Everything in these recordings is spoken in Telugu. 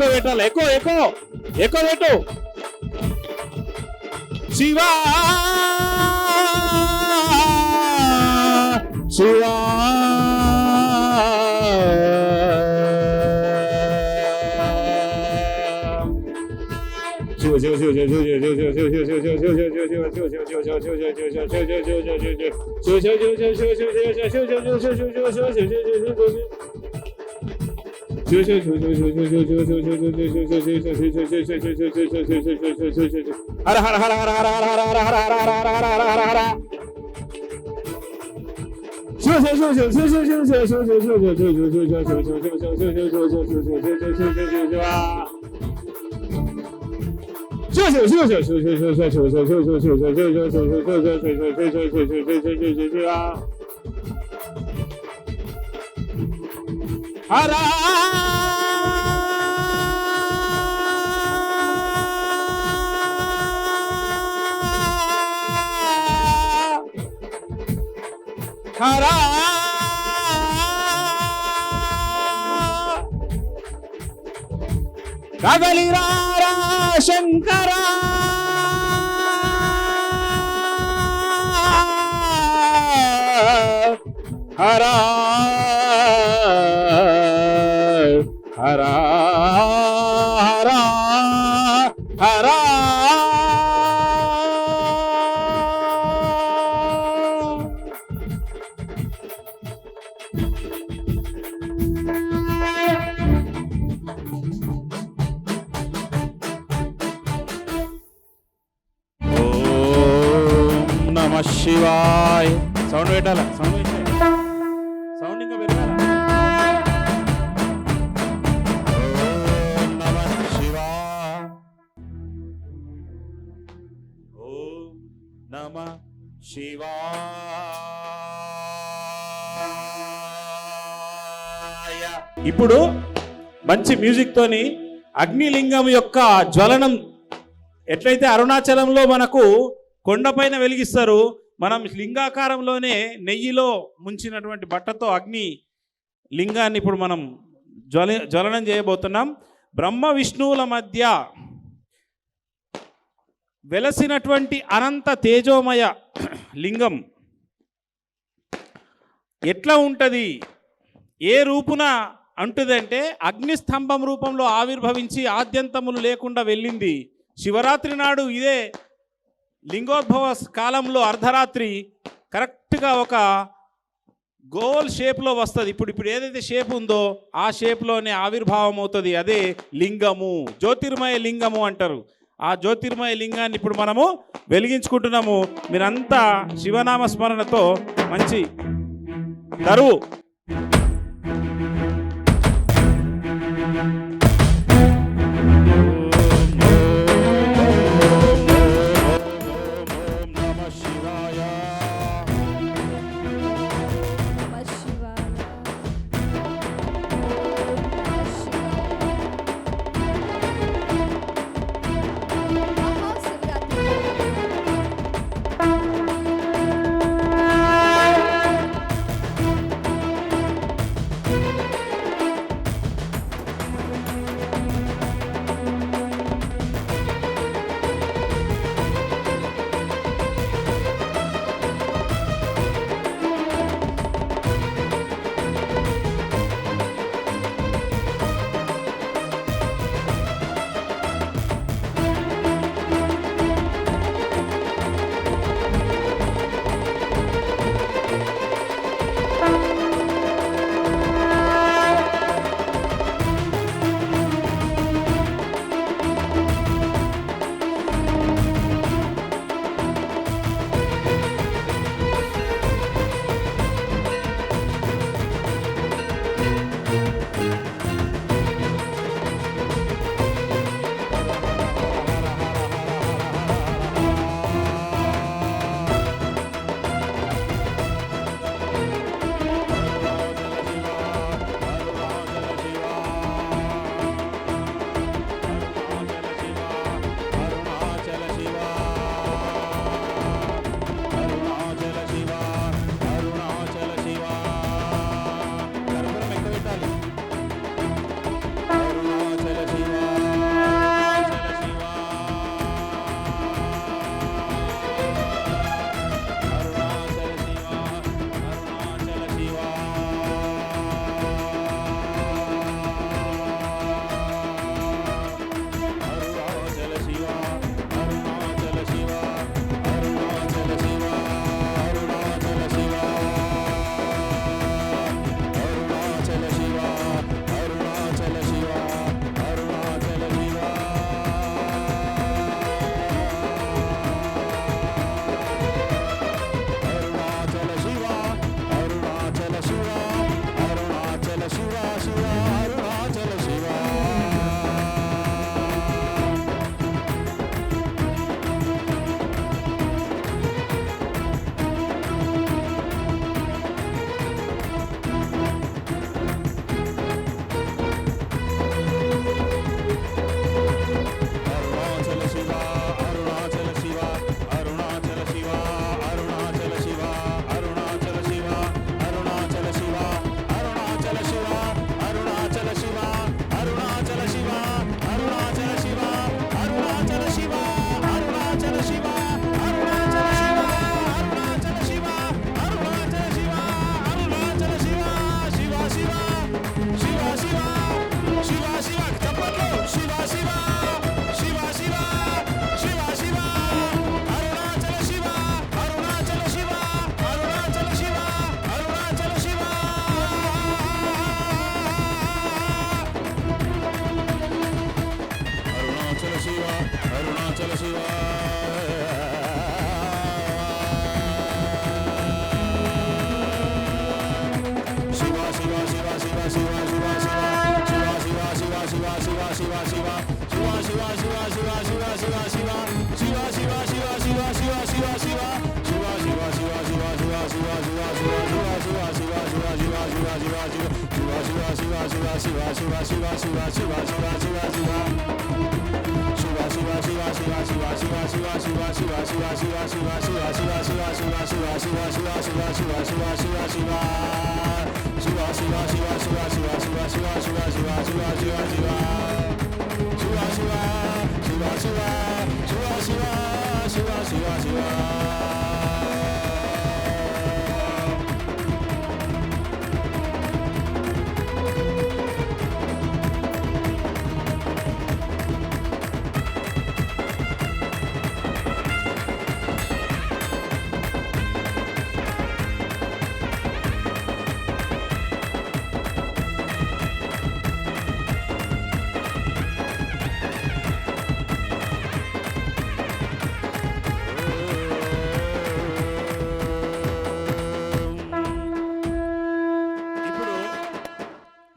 ఎక్కువ పెట్టాలి, ఎక్కువ ఎక్కువ ఎక్కువ పెట్టు. శివా శివా శివ శివ శివ శివ శివ శివ శివ శివ శివ శివ హర హర హర హర హర హర హర హర హర హర హర హర హర హర హర శివ శివ శివ శివ శివ శివ శివ శివ శివ హర హర కదలిరారా శంకర హర హర హర హర శివాయ. సౌండ్ పెట్టాలా, సౌండ్ పెట్టాలి, సౌండ్ ఇంకా పెట్టాలా. ఓం నమః శివాయ. ఓం నమః శివాయ. ఇప్పుడు మంచి మ్యూజిక్ తోని అగ్నిలింగం యొక్క జ్వలనం ఎట్లయితే అరుణాచలంలో మనకు కొండపైన వెలిగిస్తారు, మనం లింగాకారంలోనే నెయ్యిలో ముంచినటువంటి బట్టతో అగ్ని లింగాన్ని ఇప్పుడు మనం జ్వలనం చేయబోతున్నాం. బ్రహ్మ విష్ణువుల మధ్య వెలసినటువంటి అనంత తేజోమయ లింగం ఎట్లా ఉంటుంది, ఏ రూపున అంటుందంటే అగ్నిస్తంభం రూపంలో ఆవిర్భవించి ఆద్యంతములు లేకుండా వెళ్ళింది. శివరాత్రి నాడు ఇదే లింగోద్భవ కాలంలో అర్ధరాత్రి కరెక్ట్గా ఒక గోల్ షేప్లో వస్తుంది. ఇప్పుడు ఏదైతే షేప్ ఉందో ఆ షేప్లోనే ఆవిర్భావం అవుతుంది. అదే లింగము, జ్యోతిర్మయ లింగము అంటారు. ఆ జ్యోతిర్మయ లింగాన్ని ఇప్పుడు మనము వెలిగించుకుంటున్నాము. మీరంతా శివనామ స్మరణతో మంచి దరువు.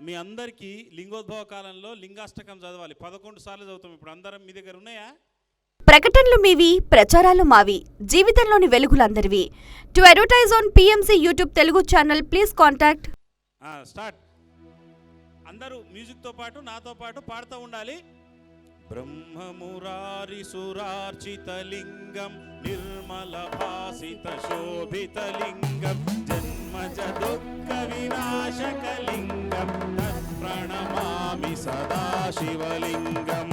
మీ అందరికీ లింగోద్భవ కాలంలో లింగాష్టకం చదవాలి. 11 సార్లు చదువుతాం. ఇప్పుడు అందరం మీ దగ్గర ఉన్నాయా? ప్రకటనలు మీవి, ప్రచారాలు మావి, జీవితంలోని వెలుగులందరివి. To advertise on PMC YouTube Telugu channel please contact. Start. అందరూ మ్యూజిక్ తో పాటు నాతో పాటు పాడుతూ ఉండాలి. బ్రహ్మమురారి సురార్చిత లింగం నిర్మల భాసిత శోభిత లింగం జన్మజ దుఃఖ వినాశక లింగం తత్ప్రణమామి సదా శివలింగం.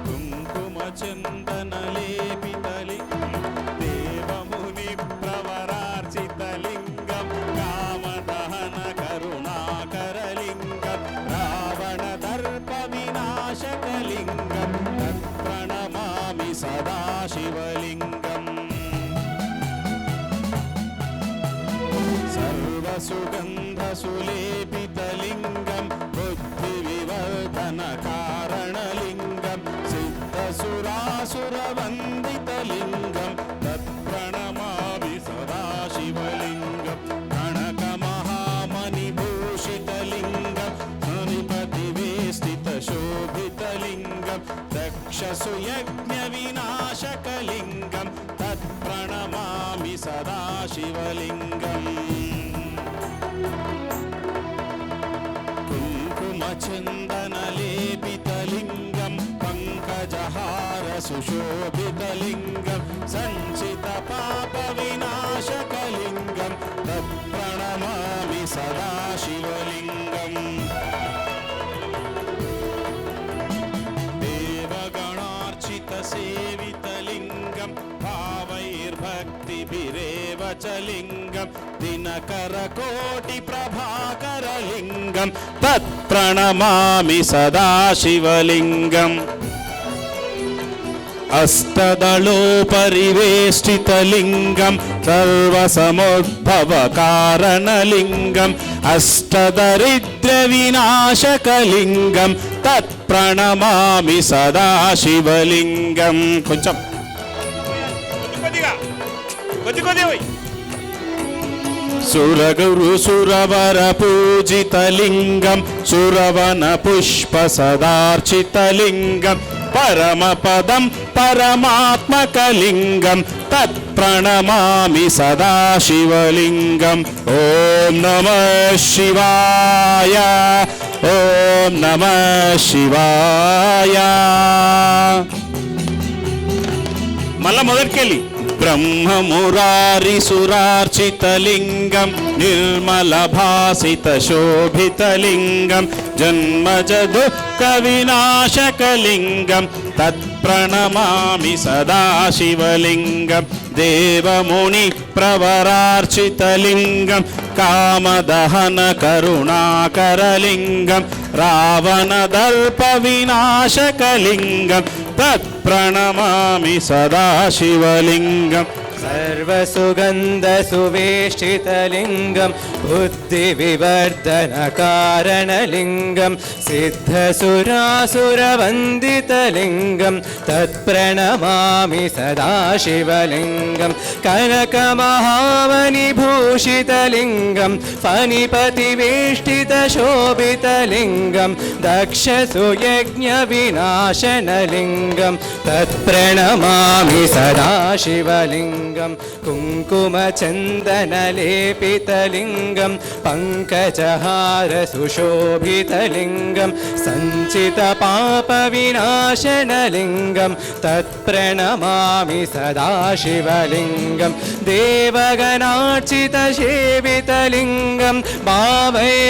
కుంకుమ చందన లేపిత దేవముని ప్రవరార్చిత లింగం కామదహన కరుణాకర లింగం రావణ దర్ప వినాశక లింగం తత్ప్రణమామి సదా శివలింగం. సర్వసుగంధ సులేపిత లింగం బుద్ధి వివర్ధన కారణలింగం సిద్ధసురాసుర వందిత లింగం తత్ప్రణమామి సదా శివలింగం. కనక మహామణి భూషిత లింగం మణిపతి వేష్టిత శోభిత లింగం దక్షసు యజ్ఞ వినాశక లింగం తత్ప్రణమామి సదా శివలింగం. కుంకుమచందన లేపిత లింగం పంకజహార సుశోభిత లింగం సంచిత పాప వినాశక లింగం తత్ప్రణమామి సదా శివలింగం. దేవగణార్చిత సేవిత లింగం భావైర్భక్తిభిరేవ చ లింగం దినకర కోటి ప్రభాకర లింగం తత్ప్రణమామి సదా శివలింగం. అష్టదళోపరివేష్టిత లింగం సర్వసముద్భవ కారణలింగం అష్టదరిద్ర వినాశక లింగం తత్ప్రణమామి సదా శివలింగం. కొంచెం సురగురు సురవర పూజిత లింగం సురవన పుష్ప సదార్చిత లింగం పరమపదం పరమాత్మక లింగం తత్ప్రణమామి సదా శివలింగం. ఓం నమః శివాయ ఓం నమః శివాయ. మళ్ళా మొదటికెళ్ళి బ్రహ్మమురారి సురార్చిత లింగం నిర్మల భాసిత శోభిత లింగం జన్మజ దుఃఖ వినాశక లింగం తత్ప్రణమామి సదా శివలింగం. దేవముని ప్రవరార్చిత లింగం కామదహన కరుణాకర లింగం రావణ దర్ప వినాశక లింగం తత్ప్రణమామి సదా శివలింగం. సర్వసుగంధ సువేష్టితలింగం బుద్ధి వివర్ధన కారణలింగం సిద్ధసురాసురవందితలింగం తత్ప్రణమామి సదా శివలింగం. కనకమహామణి భూషితలింగం ఫణిపతి వేష్టిత శోభితలింగం దక్ష दक्षसुयज्ञविनाशनलिङ्गं तत्प्रणमामि सदाशिवलिङ्गं कुङ्कुमचन्दनलेपितलिङ्गं पङ्कजहारसुशोभितलिङ्गं सञ्चितपापविनाशनलिङ्गं तत्प्रणमामि सदाशिवलिङ्गं देवगणार्चितसेवितलिङ्गं भावैर्भक्तिविरेव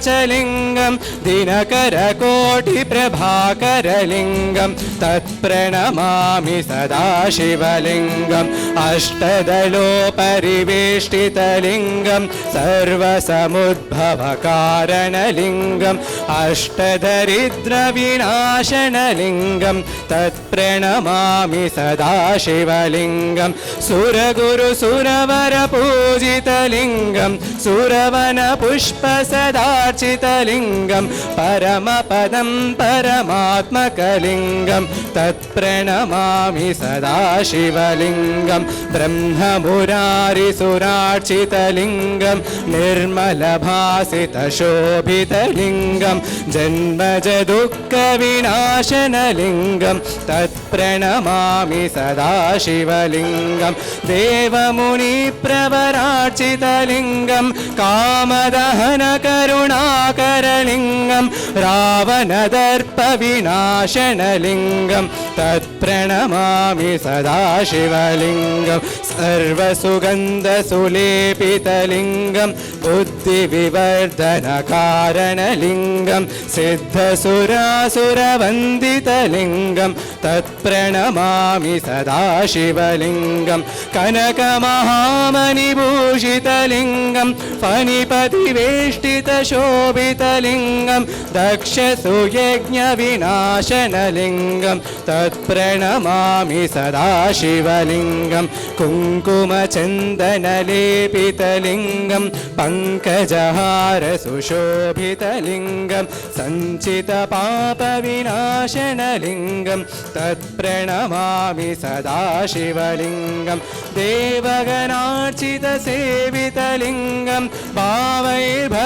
च लिङ्गं दिनकरकोटिप्रभाकरलिङ्गं तत्प्रणमामि सदाशिवलिङ्गम् अष्टदलोपरिवेष्टितलिङ्गं सर्वसमुद्भवकारणलिङ्गम् अष्टदरिद्रविनाशनलिङ्गं तत्प्रणमामि सदाशिवलिङ्गं सुरगुरुसुरवरपूजितलिङ्गं सुरवनपुष्पसदार्चितलिङ्गं परमपदं परमात्मकलिङ्गं तत्प्रणमामि सदाशिवलिङ्गं ब्रह्ममुरारिसुरार्चितलिङ्गं निर्मलभासितशोभितलिङ्गं जन्मजदुःखविनाशनलिङ्गं तत्प्रणमामि सदाशिवलिङ्गं देवमुनिप्रवरार्चितलिङ्गं कामदहनकरुणाकरलिङ्गं रावणदर्पविनाशनलिङ्गं तत्प्रणमामि सदाशिवलिङ्गं सर्वसुगन्धसुलेपितलिङ्गं बुद्धिविवर्धनकारणलिङ्गं सिद्धसुरासुरवन्दितलिङ्गं तत्प्रणमामि सदाशिवलिङ्गं कनकमहामणिभूषितलिङ्गं फणिपतिवेष्टितशोभितलिङ्गं दक्षसुयज्ञविनाशनलिङ्गं तत्प्रणमामि सदाशिवलिङ्गं कुङ्कुमचन्दनलेपितलिङ्गं पङ्कजहारसुशोभितलिङ्गं सञ्चितपापविनाशनलिङ्गं तत्प्रणमामि सदाशिवलिङ्गं देवगणार्चितसेवितलिङ्गं भावैर्भक्तिविरेव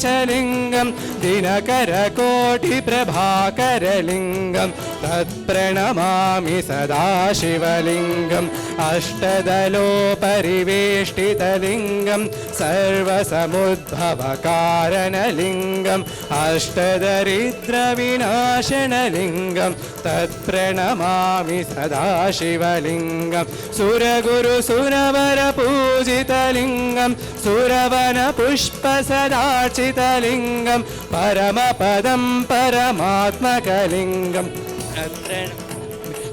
च लिङ्गं दिनकरकोटिप्रभाकरलिङ्गं तत्प्रणमामि सदाशिवलिङ्गम् अष्टदलोपरिवेष्टितलिङ्गं सर्वसमुद्भवकारणलिङ्गम् अष्टदरिद्रविनाशनलिङ्गं तत्प्रणमामि सदाशिवलिङ्गं सुरगुरुसुरवरपूजितलिङ्गं सुरवनपुष्पसदार्चितलिङ्गं परमपदं परमात्मकलिङ्गं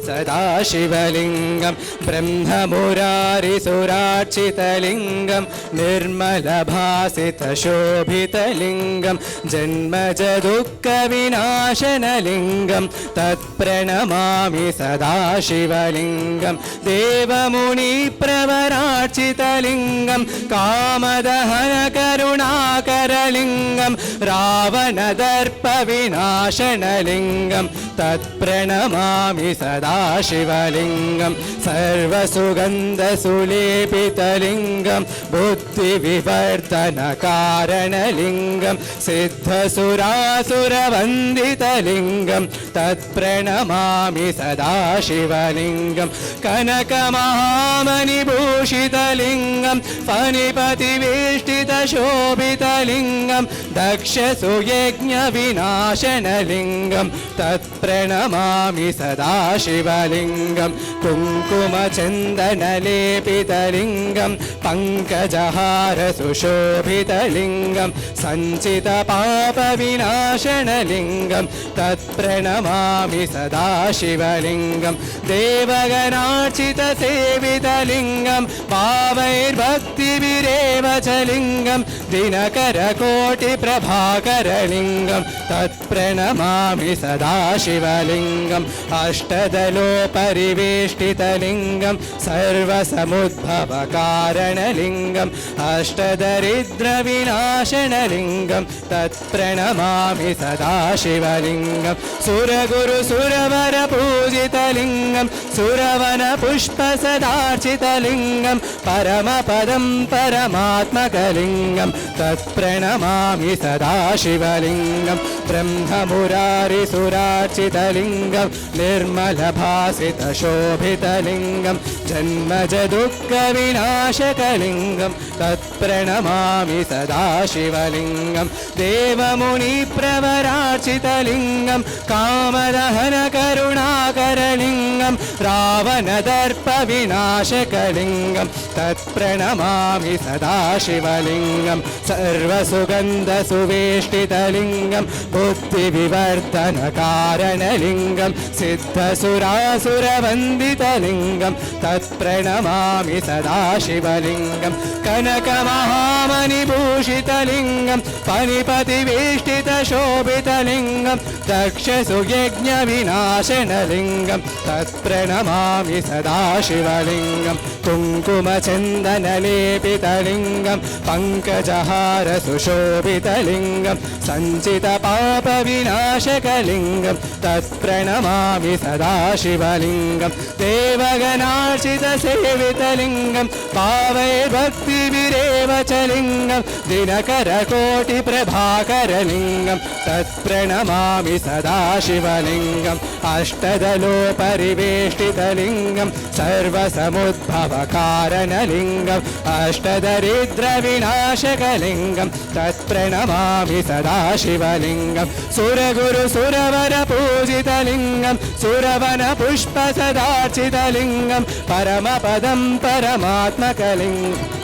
सदाशिवलिङ्गं ब्रह्ममुरारिसुरार्चितलिङ्गं निर्मलभासितशोभितलिङ्गं जन्मजदुःखविनाशनलिङ्गं तत्प्रणमामि सदाशिवलिङ्गं देवमुनिप्रवरार्चितलिङ्गं कामदहनकरुणाकरलिङ्गं रावणदर्पविनाशनलिङ्गं तत्प्रणमामि सदाशिवलिङ्गं सर्वसुगन्धसुलेपितलिङ्गं बुद्धिविवर्धनकारणलिङ्गं सिद्धसुरासुरवन्दितलिङ्गं तत्प्रणमामि सदाशिवलिङ्गं कनकमहामणिभूषितलिङ्गं फणिपतिवेष्टितशोभितलिङ्गं दक्षसुयज्ञविनाशनलिङ्गं तत्प्रणमामि सदाशिवलिङ्गं कुङ्कुमचन्दनलेपितलिङ्गं पङ्कजहारसुशोभितलिङ्गं सञ्चितपापविनाशनलिङ्गं तत्प्रणमामि सदाशिवलिङ्गं देवगणार्चितसेवितलिङ्गं भावैर्भक्तिविरेव च लिङ्गं दिनकरकोटिप्रभाकरलिङ्गं तत्प्रणमामि सदाशिवलिङ्गम् अष्टदलोपरिवेष्टितलिङ्गं सर्वसमुद्भवकारणलिङ्गम् अष्टदरिद्रविनाशनलिङ्गं तत्प्रणमामि सदाशिवलिङ्गं सुरगुरुसुरवरपूजितलिङ्गं सुरवनपुष्पसदार्चितलिङ्गं परमपदं परमात्मकलिङ्गं तत् तत्प्रणमामि सदाशिवलिङ्गं ब्रह्ममुरारिसुरार्चितलिङ्गं निर्मलभासितशोभितलिङ्गं जन्मजदुःखविनाशकलिङ्गं तत्प्रणमामि सदाशिवलिङ्गं देवमुनिप्रवरार्चितलिङ्गं कामदहनकरुणाकरलिङ्गं रावणदर्पविनाशकलिङ्गं तत्प्रणमामि सदाशिवलिङ्गं सर्वसुगन्धसुवेष्टितलिङ्गं बुद्धिविवर्धनकारणलिङ्गं सिद्धसुरासुरवन्दितलिङ्गं तत्प्रणमामि सदाशिवलिङ्गं कनकमहामणिभूषितलिङ्गं फणिपतिवेष्टितशोभितलिङ्गं दक्षसुयज्ञविनाशनलिङ्गं तत्प्रणमामि सदाशिवलिङ्गं कुङ्कुमचन्दनलेपितलिङ्गं पङ्कजहारसुशोभितलिङ्गं सञ्चितपापविनाशकलिङ्गं तत्प्रणमामि सदाशिवलिङ्गं देवगणार्चितसेवितलिङ्गं पावैर्भक्तिभिरेव च लिङ्गं दिनकरकोटिप्रभाकरलिङ्गं तत्प्रणमामि सदाशिवलिङ्गम् अष्टदलोपरिवेष्टितलिङ्गं सर्वसमुद्भवकारणलिङ्गम् अष्टदरिद्रविनाशकलिङ्गं तत्प्रणमामि सदाशिवलिङ्गं सुरगुरुसुरवरपूजितलिङ्गं सुरवनपुष्पसदार्चितलिङ्गं परमपदं परमात्मकलिङ्गं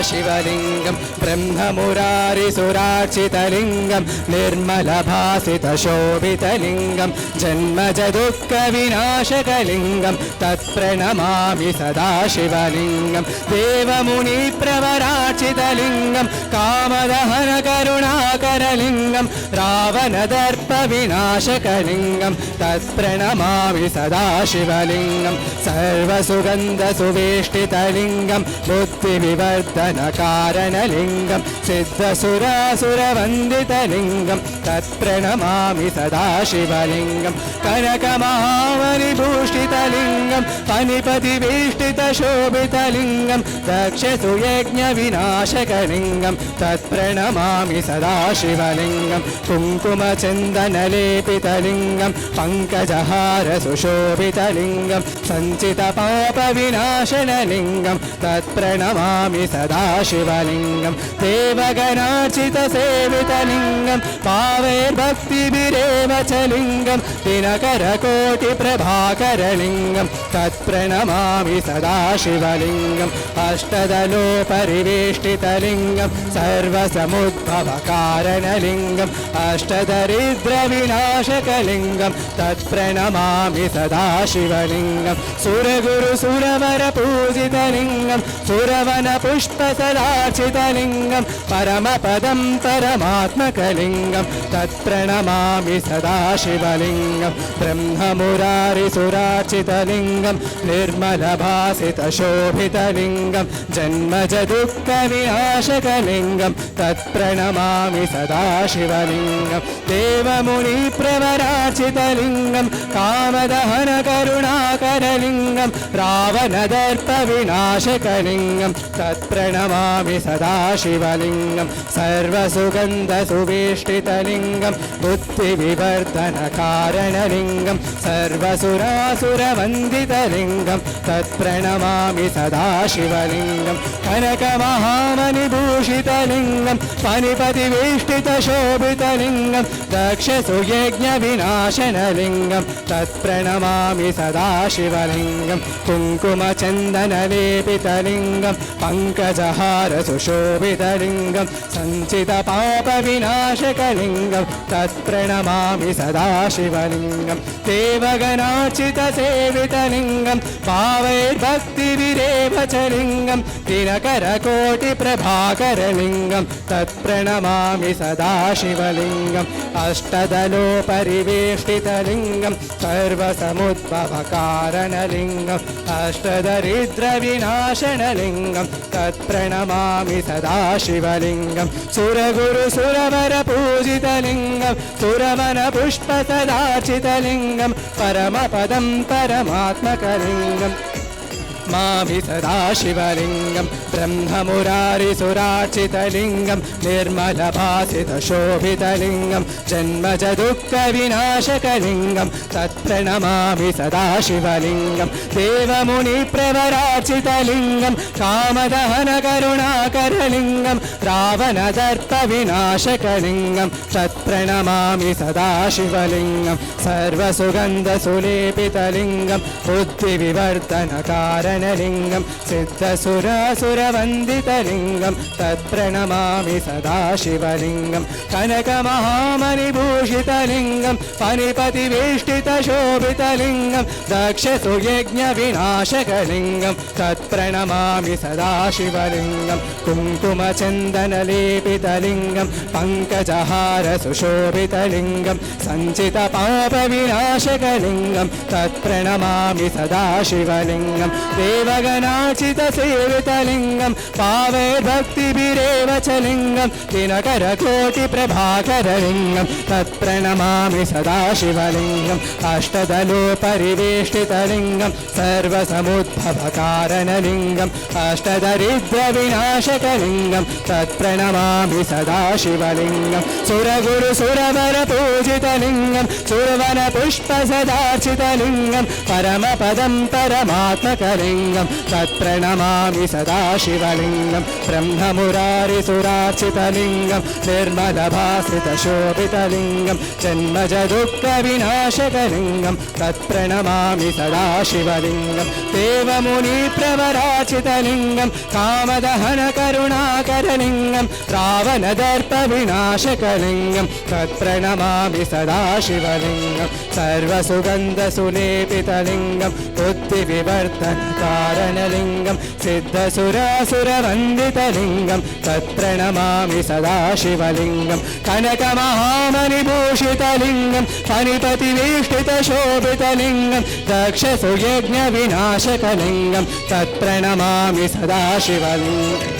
शिवलिङ्गं ब्रह्ममुरारिसुरार्चितलिङ्गं निर्मलभासितशोभितलिङ्गं जन्मजदुःखविनाशकलिङ्गं तत्प्रणमामि सदाशिवलिङ्गं देवमुनिप्रवरार्चितलिङ्गं कामदहनकरुणाकरलिङ्गं रावणदर्पविनाशकलिङ्गं तत्प्रणमामि सदाशिवलिङ्गं सर्वसुगन्धसुवेष्टितलिङ्गं बुद्धिविवर्धनकारणलिङ्गं सिद्धसुरासुरवन्दितलिङ्गं तत्प्रणमामि सदाशिवलिङ्गं कनकमहामणिभूषितलिङ्गं फणिपतिवेष्टितशोभितलिङ्गं दक्षसुयज्ञविनाशकलिङ्गं तत्प्रणमामि सदाशिवलिङ्गं कुङ्कुमचन्दनलेपितलिङ्गं पङ्कजहारसुशोभितलिङ्गं सञ्चितपापविनाशनलिङ्गं तत्प्रणमामि सदाशिवलिङ्गं देवगणार्चितसेवितलिङ्गं पावैर्भक्तिभिरेव च लिङ्गं दिनकरकोटिप्रभाकरलिङ्गं तत्प्रणमामि सदाशिवलिङ्गम् अष्टदलोपरिवेष्टितलिङ्गं सर्वसमुद्भवकारणलिङ्गम् अष्टदरिद्रविनाशकलिङ्गं तत्प्रणमामि सदाशिवलिङ्गं सुरगुरुसुरवरपूजितलिङ्गं सुरवनपुष्पसदार्चितलिङ्गं परमपदं परमात्मकलिङ्गं तत्प्रणमामि सदाशिवलिङ्गं ब्रह्ममुरारिसुरार्चितलिङ्गं निर्मलभासितशोभितलिङ्गं जन्मजदुःखविनाशकलिङ्गं तत्प्रणमामि सदाशिवलिङ्गं देवमुनिप्रवरार्चितलिङ्गं कामदहनकरुणाकरलिङ्गं रावणदर्पविनाशकलिङ्गं तत्प्रणमामि सदाशिवलिङ्गं सर्वसुगन्धसुवेष्टितलिङ्गं बुद्धिविवर्धनकारणलिङ्गं सर्वसुरासुरवन्दितलिङ्गं तत्प्रणमामि सदाशिवलिङ्गं कनकमहामणिभूषितलिङ्गं फणिपतिवेष्टितशोभितलिङ्गं दक्षसुयज्ञविनाशनलिङ्गं तत्प्रणमामि सदाशिवलिङ्गं कुङ्कुमचन्दनलेपितलिङ्गं पङ्कजहारसुशोभितलिङ्गं सञ्चितपापविनाशकलिङ्गं तत्प्रणमामि सदाशिवलिङ्गं देवगणार्चितसेवितलिङ्गं पावैर्भक्तिभिरेव च लिङ्गं दिनकरकोटिप्रभाकरलिङ्गं तत्प्रणमामि सदाशिवलिङ्गम् अष्टदलोपरिवेष्टितलिङ्गं सर्वसमुद्भवकारणलिङ्गम् अष्टदरिद्रविनाशनलिङ्गं तत्प्रणमामि सदाशिवलिङ्गं सुरगुरुसुरवरपूजितलिङ्गं सुरवनपुष्पसदार्चितलिङ्गं परमपदं परमात्मकलिङ्गं मामि सदाशिवलिङ्गं ब्रह्ममुरारिसुरार्चितलिङ्गं निर्मलभासितशोभितलिङ्गं जन्मज दुःखविनाशकलिङ्गं तत्प्रणमामि सदाशिवलिङ्गं देवमुनिप्रवरार्चितलिङ्गं कामदहनकरुणाकरलिङ्गं रावणदर्पविनाशकलिङ्गं तत्प्रणमामि सदाशिवलिङ्गं सर्वसुगन्धसुलेपितलिङ्गं बुद्धिविवर्धनकारणलिङ्गं सिद्धसुरासुरवन्दितलिङ्गं तत्प्रणमामि सदाशिवलिङ्गं कनकमहामणिभूषितलिङ्गं फणिपतिवेष्टितशोभितलिङ्गं दक्षसुयज्ञविनाशकलिङ्गं तत्प्रणमामि सदाशिवलिङ्गं कुङ्कुमचन्दनलेपितलिङ्गं पङ्कजहारसुशोभितलिङ्गं सञ्चितपापविनाशकलिङ्गं तत्प्रणमामि सदाशिवलिङ्गं देवगणार्चितसेवितलिङ्गं पावैर्भक्तिभिरेव च लिङ्गं दिनकरकोटिप्रभाकरलिङ्गं तत्प्रणमामि सदाशिवलिङ्गम् अष्टदलोपरिवेष्टितलिङ्गं सर्वसमुद्भवकारणलिङ्गम् अष्टदरिद्रविनाशकलिङ्गं तत्प्रणमामि सदाशिवलिङ्गं सुरगुरुसुरवरपूजितलिङ्गं सुरवनपुष्पसदार्चितलिङ्गं परमपदं परमात्मकलिङ्गं तत्प्रणमामि सदाशिवलिङ्गं ब्रह्ममुरारिसुरार्चितलिङ्गं निर्मलभासितशोभितलिङ्गं जन्मज दुःखविनाशकलिङ्गं तत्प्रणमामि सदाशिवलिङ्गं देवमुनिप्रवरार्चितलिङ्गं कामदहनकरुणाकरलिङ्गं रावणदर्पविनाशकलिङ्गं तत्प्रणमामि सदाशिवलिङ्गं सर्वसुगन्धसुलेपितलिङ्गं बुद्धिविवर्धनकारणलिङ्गं सिद्धसुरासुरवन्दितलिङ्गं तत्प्रणमामि सदाशिवलिङ्गं कनकमहामणिभूषितलिङ्गं फणिपतिवेष्टितशोभितलिङ्गं दक्षसुयज्ञविनाशकलिङ्गं तत्प्रणमामि सदाशिवलिङ्गम्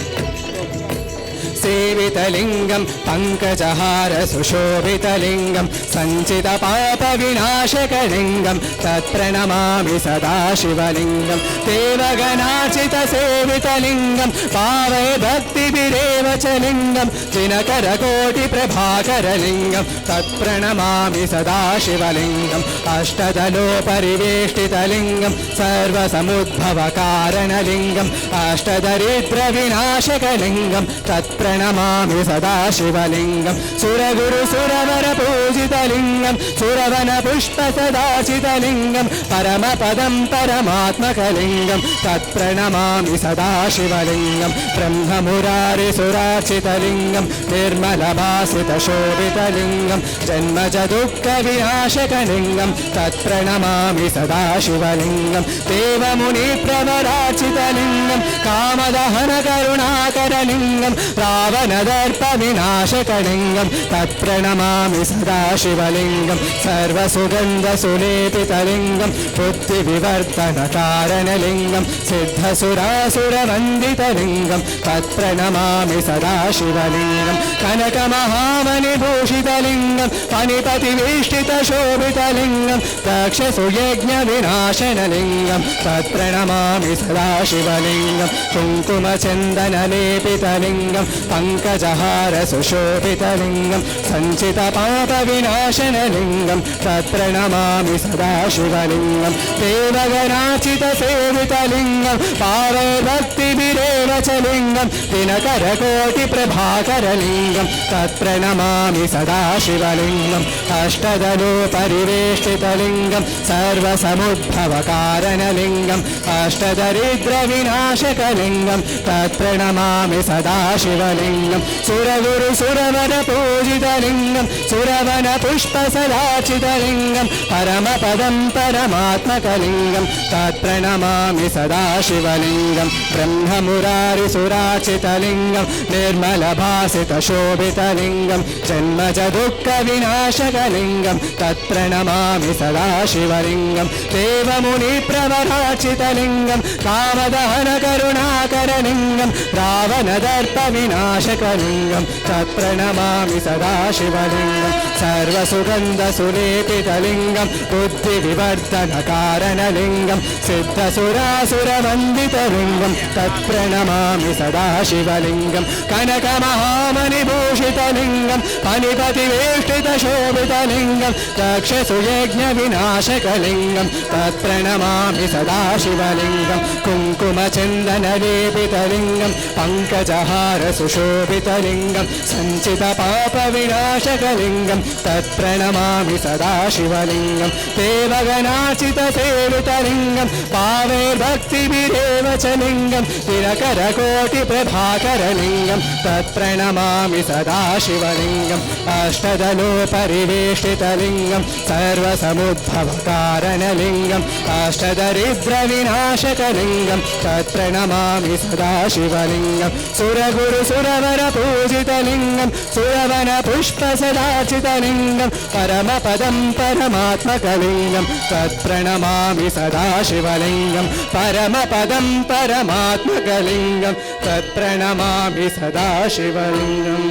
सेवितलिङ्गं पङ्कजहारसुशोभितलिङ्गं सञ्चितपापविनाशकलिङ्गं तत्प्रणमामि सदाशिवलिङ्गं देवगणार्चितसेवितलिङ्गं पावैर्भक्तिभिरेव च लिङ्गं दिनकरकोटिप्रभाकरलिङ्गं तत्प्रणमामि सदाशिवलिङ्गम् अष्टदलोपरिवेष्टितलिङ्गं सर्वसमुद्भवकारणलिङ्गम् अष्टदरिद्रविनाशकलिङ्गं तत्प्रणमामि सदाशिवलिङ्गं सुरगुरुसुरवरपूजितलिङ्गं सुरवनपुष्पसदार्चितलिङ्गं परमपदं परमात्मकलिङ्गं तत्प्रणमामि सदाशिवलिङ्गं ब्रह्ममुरारिसुरार्चितलिङ्गं निर्मलभासितशोभितलिङ्गं जन्मज दुःखविनाशकलिङ्गं तत्प्रणमामि सदाशिवलिङ्गं देवमुनिप्रवरार्चितलिङ्गं कामदहनकरुणाकरलिङ्गं रावणदर्पविनाशकलिङ्गं तत्प्रणमामि सदाशिवलिङ्गं सर्वसुगन्धसुलेपितलिङ्गं बुद्धिविवर्धनकारणलिङ्गं सिद्धसुरासुरवन्दितलिङ्गं तत्प्रणमामि सदाशिवलिङ्गं कनकमहामणिभूषितलिङ्गं फणिपतिवेष्टितशोभितलिङ्गं दक्षसुयज्ञविनाशनलिङ्गं तत्प्रणमामि सदाशिवलिङ्गं कुङ्कुमचन्दनलेपितलिङ्गं पङ्कजहारसुशोभितलिङ्गं सञ्चितपापविनाशनलिङ्गं तत्प्रणमामि सदाशिवलिङ्गं देवगणार्चितसेवितलिङ्गं पावैर्भक्तिभिरेव च लिङ्गं दिनकरकोटिप्रभाकरलिङ्गं तत्प्रणमामि सदाशिवलिङ्गम् अष्टदलोपरिवेष्टितलिङ्गं सर्वसमुद्भवकारणलिङ्गम् अष्टदरिद्रविनाशकलिङ्गं तत्प्रणमामि सदाशिवलिङ्गं सुरगुरुसुरवरपूजितलिङ्गं सुरवनपुष्पसदार्चितलिङ्गं परमपदं परमात्मकलिङ्गं तत्प्रणमामि सदाशिवलिङ्गं ब्रह्ममुरारिसुरार्चितलिङ्गं निर्मलभासितशोभितलिङ्गं जन्मज दुःखविनाशकलिङ्गं तत्प्रणमामि सदाशिवलिङ्गं देवमुनिप्रवरार्चितलिङ्गं कामदहनकरुणाकरलिङ्गं रावणदर्पविनाशकलिङ्गं विनाशकलिङ्गं तत्प्रणमामि सदा शिवलिङ्गं सर्वसुगन्धसुलेपितलिङ्गं बुद्धिविवर्धनकारणलिङ्गं सिद्धसुरासुरवन्दितलिङ्गं तत्प्रणमामि सदा शिवलिङ्गं कनकमहामणिभूषितलिङ्गं फणिपतिवेष्टितशोभितलिङ्गं दक्षसुयज्ञविनाशकलिङ्गं तत्प्रणमामि सदा शिवलिङ्गं कुङ्कुमचन्दनलेपितलिङ्गं पङ्कजहारसुशोभितलिङ्गं सञ्चितपापविनाशकलिङ्गं तत्प्रणमामि सदा शिवलिङ्गं देवगणाचितसेवितलिङ्गं भावैर्भक्तिभिरेव च लिङ्गं तिलकरकोटिप्रभाकरलिङ्गं तत्प्रणमामि सदा शिवलिङ्गम् अष्टदलोपरिवेष्टितलिङ्गं सर्वसमुद्भवकारणलिङ्गम् अष्टदरिद्रविनाशकलिङ्गं तत्प्रणमामि सदा शिवलिङ्गं सुरगुरुसुरवरपूजितलिङ्गं सुरवनपुष्पसदार्चितलिङ्गं परमपदं परमात्मकलिङ्गं तत्प्रणमामि सदा शिवलिङ्गं परमपदं परमात्मकलिङ्गं तत्प्रणमामि सदा शिवलिङ्गम्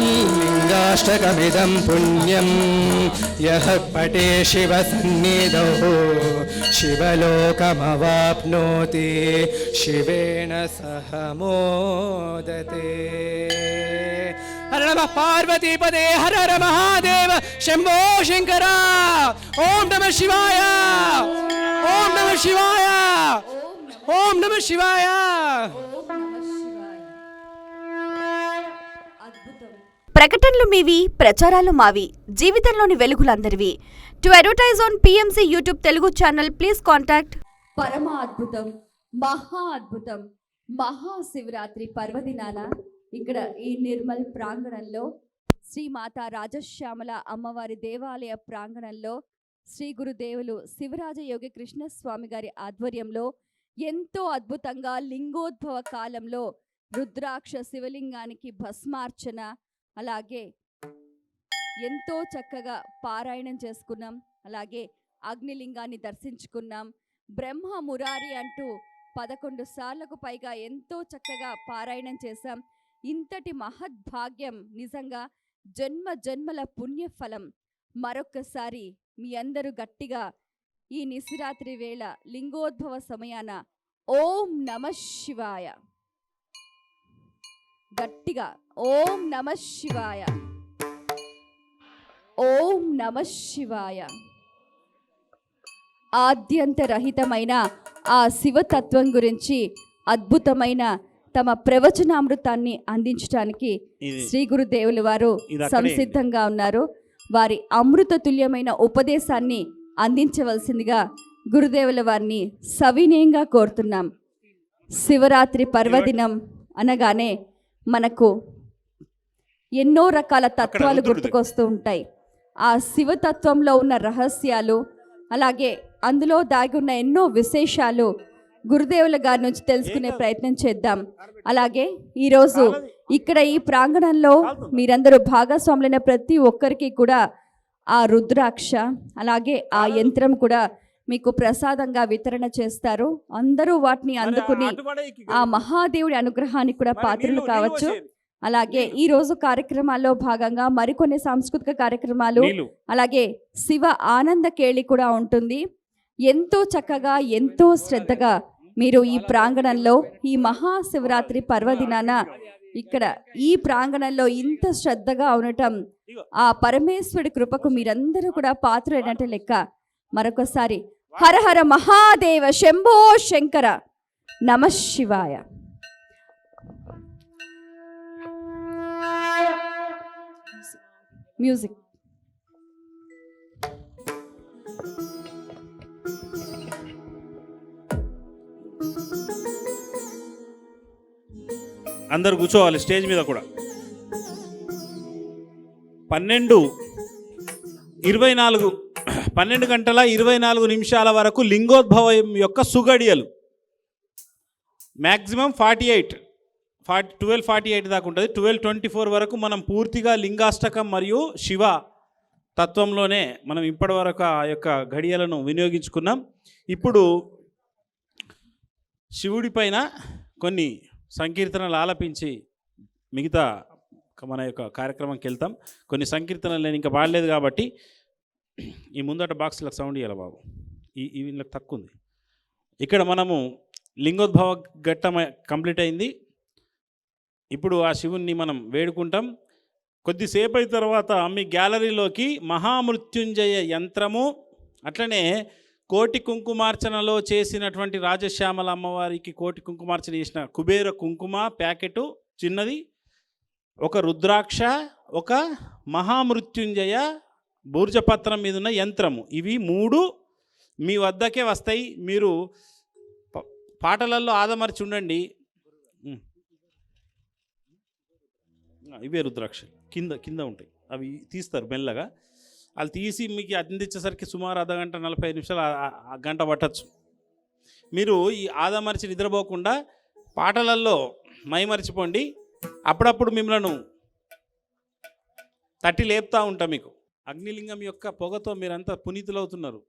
लिङ्गाष्टकमिदं पुण्यं यः पठे शिवसन्निधौ शिवलोकमवाप्नोति शिवेन सह मोदते। हर नमः पार्वतीपदे हर हर महादेव शंभो शंकर। ओम नमः शिवाय ओम नमः शिवाय ओम नमः शिवाय। ప్రకటనలు మీవి, ప్రచారాలు మావి, జీవితంలోని వెలుగులందరివి. To advertise on PMC YouTube Telugu channel please contact. పరమ అద్భుతం, మహా అద్భుతం, మహాశివరాత్రి పర్వదినాన ఇక్కడ ఈ నిర్మల్ ప్రాంగణంలో శ్రీ మాతా రాజశ్యామల అమ్మవారి దేవాలయ ప్రాంగణంలో శ్రీ గురుదేవులు శివరాజ యోగి కృష్ణస్వామి గారి ఆధ్వర్యంలో ఎంతో అద్భుతంగా లింగోద్భవ కాలంలో రుద్రాక్ష శివలింగానికి భస్మార్చన, అలాగే ఎంతో చక్కగా పారాయణం చేసుకున్నాం. అలాగే అగ్నిలింగాన్ని దర్శించుకున్నాం. బ్రహ్మ మురారి అంటూ 11 సార్లకు పైగా ఎంతో చక్కగా పారాయణం చేశాం. ఇంతటి మహద్భాగ్యం నిజంగా జన్మ జన్మల పుణ్యఫలం. మరొక్కసారి మీ అందరూ గట్టిగా ఈ నిశిరాత్రి వేళ లింగోద్భవ సమయాన ఓం నమః శివాయ, గట్టిగా ఓం నమః శివాయ, ఓం నమః శివాయ. ఆద్యంతరహితమైన ఆ శివతత్వం గురించి అద్భుతమైన తమ ప్రవచనామృతాన్ని అందించడానికి శ్రీ గురుదేవులు వారు సంసిద్ధంగా ఉన్నారు. వారి అమృత తుల్యమైన ఉపదేశాన్ని అందించవలసిందిగా గురుదేవుల వారిని సవినయంగా కోరుతున్నాం. శివరాత్రి పర్వదినం అనగానే మనకు ఎన్నో రకాల తత్వాలు గుర్తుకొస్తూ ఉంటాయి. ఆ శివతత్వంలో ఉన్న రహస్యాలు, అలాగే అందులో దాగి ఉన్న ఎన్నో విశేషాలు గురుదేవుల గారి నుంచి తెలుసుకునే ప్రయత్నం చేద్దాం. అలాగే ఈరోజు ఇక్కడ ఈ ప్రాంగణంలో మీరందరూ భాగస్వాములైన ప్రతి ఒక్కరికి కూడా ఆ రుద్రాక్ష, అలాగే ఆ యంత్రం కూడా మీకు ప్రసాదంగా వితరణ చేస్తారు. అందరూ వాటిని అందుకుని ఆ మహాదేవుడి అనుగ్రహానికి కూడా పాత్రలు కావచ్చు. అలాగే ఈ రోజు కార్యక్రమాల్లో భాగంగా మరికొన్ని సాంస్కృతిక కార్యక్రమాలు, అలాగే శివ ఆనంద కేళి కూడా ఉంటుంది. ఎంతో చక్కగా ఎంతో శ్రద్ధగా మీరు ఈ ప్రాంగణంలో ఈ మహాశివరాత్రి పర్వదినాన ఇక్కడ ఈ ప్రాంగణంలో ఇంత శ్రద్ధగా ఉండటం ఆ పరమేశ్వరుడి కృపకు మీరందరూ కూడా పాత్రులైనట్టు లెక్క. మరొకసారి హర హర మహాదేవ శంభో శంకర నమః శివాయ. మ్యూజిక్. అందరు కూర్చోవాలి స్టేజ్ మీద కూడా. 12 గంటల 24 నిమిషాల వరకు లింగోద్భవం యొక్క సుగడియలు. మ్యాక్సిమం 12:48 దాకా ఉంటుంది. 12:24 వరకు మనం పూర్తిగా లింగాష్టకం మరియు శివ తత్వంలోనే మనం ఇప్పటి వరకు ఆ యొక్క ఘడియలను వినియోగించుకున్నాం. ఇప్పుడు శివుడి పైన కొన్ని సంకీర్తనలు ఆలపించి మిగతా మన యొక్క కార్యక్రమంకి వెళ్తాం. కొన్ని సంకీర్తనలు నేను ఇంకా పాడలేదు కాబట్టి ఈ ముందట బాక్స్లకు సౌండ్ ఇవ్వాలి బాబు. ఈ వీళ్ళకి తక్కువ ఉంది. ఇక్కడ మనము లింగోద్భవ ఘట్టం కంప్లీట్ అయింది. ఇప్పుడు ఆ శివుణ్ణి మనం వేడుకుంటాం. కొద్దిసేపు అయిన తర్వాత మీ గ్యాలరీలోకి మహామృత్యుంజయ యంత్రము, అట్లనే కోటి కుంకుమార్చనలో చేసినటువంటి రాజశ్యామల అమ్మవారికి కోటి కుంకుమార్చన చేసిన కుబేర కుంకుమ ప్యాకెటు చిన్నది, ఒక రుద్రాక్ష, ఒక మహామృత్యుంజయ బూర్జపత్రం మీద ఉన్న యంత్రము, ఇవి 3 మీ వద్దకే వస్తాయి. మీరు పాటలలో ఆదమర్చి ఉండండి. ఇవే రుద్రాక్ష కింద ఉంటాయి, అవి తీస్తారు మెల్లగా. వాళ్ళు తీసి మీకు అందించేసరికి సుమారు అర్ధగంట 45 నిమిషాలు గంట పట్టచ్చు. మీరు ఈ ఆదమర్చి నిద్రపోకుండా పాటలలో మైమరిచిపోండి. అప్పుడప్పుడు మిమ్మల్ని తట్టి లేపుతూ ఉంటా. మీకు అగ్నిలింగం యొక్క పొగతో మీరంతా పునీతులవుతున్నారు.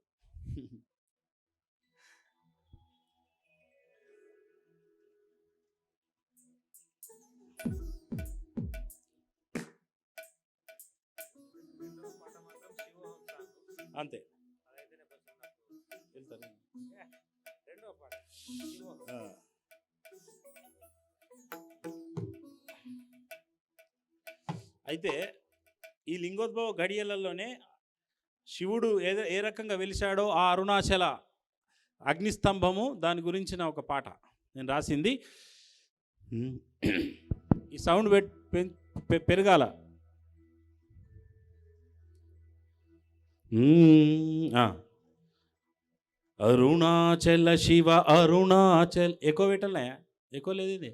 అంతే. అయితే ఈ లింగోద్భవ గడియలలోనే శివుడు ఏ రకంగా వెలిశాడో ఆ అరుణాచల అగ్నిస్తంభము, దాని గురించిన ఒక పాట నేను రాసింది. ఈ సౌండ్ పెరగాల. అరుణాచల శివ అరుణాచల్, ఎక్కువ పెట్టలే, ఎక్కువ లేదు ఇది.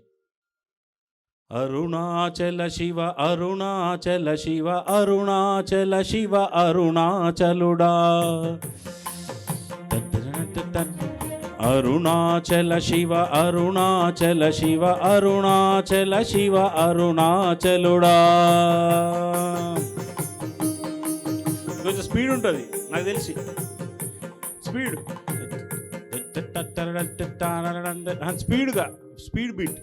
అరుణాచల శివ అరుణాచల శివ అరుణాచల శివ అరుణాచలుడా, అరుణాచల శివ అరుణాచల శివ అరుణాచల శివ అరుణాచలుడా. కొంచెం స్పీడ్ ఉంటుంది నాకు తెలిసి, స్పీడ్గా స్పీడ్ బీట్.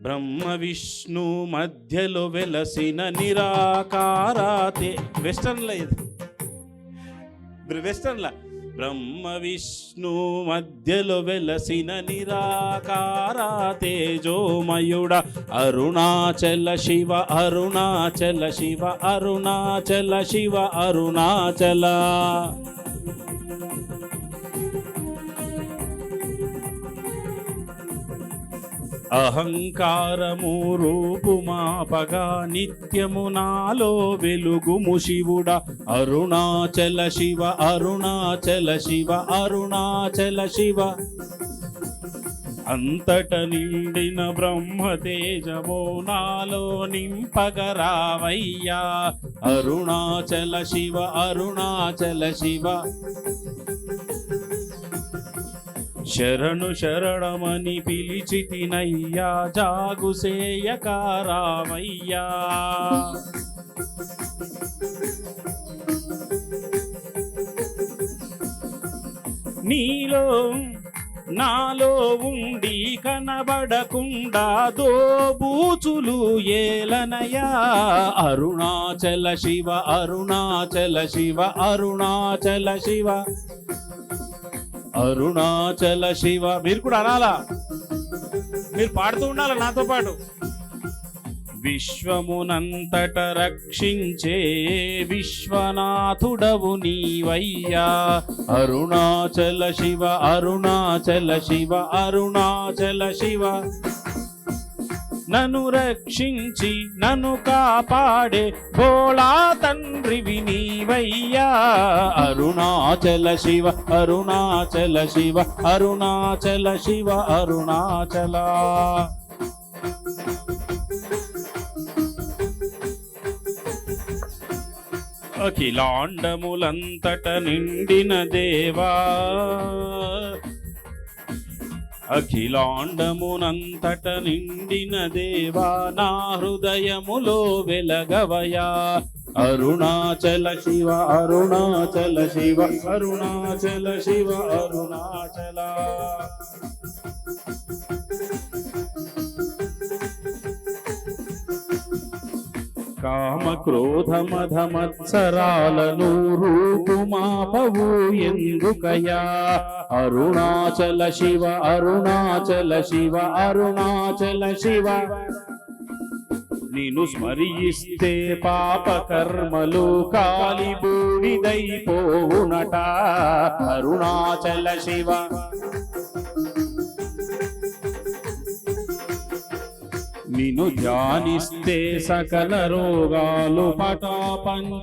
బ్రహ్మ విష్ణు మధ్యలో వెలసిన నిరాకారాతే, వెస్టర్న్లో ఇది, వెస్టర్న్లా. బ్రహ్మ విష్ణు మధ్యలో వెలసిన నిరాకారా తేజోమయుడ, అరుణాచల శివ అరుణాచల శివ అరుణాచల శివ అరుణాచల. అహంకారము రూపుమాపగా నిత్యము నాలో వెలుగుము శివుడ, అరుణాచల శివ అరుణాచల శివ అరుణాచల శివ. అంతట నిండిన బ్రహ్మ తేజమో నాలో నింపగరావయ్యా, అరుణాచల శివ అరుణాచల శివ. శరణు శరణమని పిలిచితినయ్యా, జాగుసేయకారావయ్యా. నీలో నాలో ఉండి కనబడకుండా దోబూచులు ఏలనయా, అరుణాచల శివ అరుణాచల శివ అరుణాచల శివ అరుణాచల శివ. మీరు కూడా అనాలా, మీరు పాడుతూ ఉండాలి నాతో పాటు. విశ్వమునంతట రక్షించే విశ్వనాథుడవు నీవయ్యా, అరుణాచల శివ అరుణాచల శివ అరుణాచల శివ. నన్ను రక్షించి నన్ను కాపాడే భోళా తండ్రివి నీవయ్యా, అరుణాచల శివ అరుణాచల శివ అరుణాచల శివ అరుణాచల. అఖిలాండములంతట నిండిన దేవా, అఖిలాండమునంతట నిండిన దేవా, నా హృదయములో వెలగవయా, అరుణాచల శివ అరుణాచల శివ అరుణాచల శివ అరుణాచల. కామ క్రోధ మధ మత్సరాలను రూపుమాపవు ఎందుకయా అరుణాచల శివ అరుణాచల శివ అరుణాచల శివ నిన్ను స్మరిస్తే పాప కర్మలు కాలి బూడిదైపోవునట అరుణాచల శివ నిన్ను ధ్యానిస్తే సకల రోగాలు పటాపంచలైపోవునట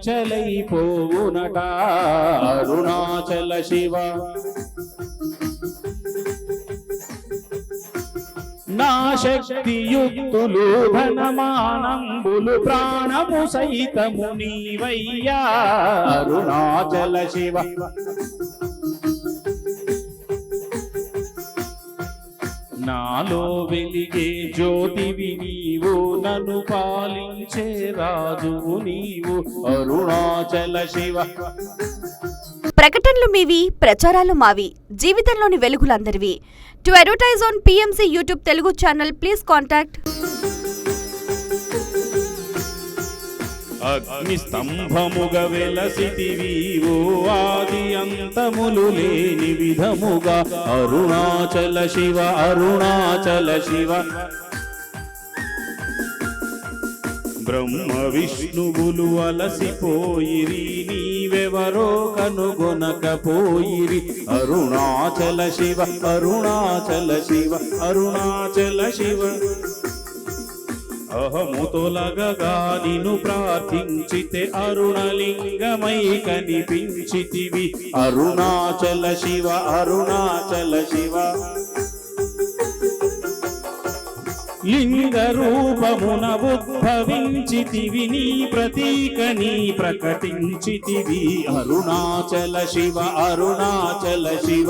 అరుణాచల శివ నా శక్తియుక్తులు ధనమానంబులు ప్రాణము సైతము నీవయ్యా అరుణాచల శివ నాలో వెలిగే జ్యోతివి నీవు నన్ను పాలించే రాజువు నీవు అరుణాచల శివ ప్రకటనలు మీవి ప్రచారాలు మావి జీవితంలోని వెలుగులందరివి. To advertise on PMC YouTube Telugu channel please contact. అగ్ని స్తంభముగా వెలసితివి ఓ ఆది అంతములు లేని విధముగా అరుణాచల శివ అరుణాచల శివ బ్రహ్మ విష్ణువులు అలసిపోయిరి నీవెవరో కనుగొనకపోయిరి అరుణాచల శివ అరుణాచల శివ అరుణాచల శివ అహముతొలగగా నిన్ను ప్రార్థించితే అరుణలింగమై కనిపించితివి అరుణాచల శివ అరుణాచల శివ లింగ రూపమున ఉద్భవించితివి నీ ప్రతీకని ప్రకటించితివి అరుణాచల శివ అరుణాచల శివ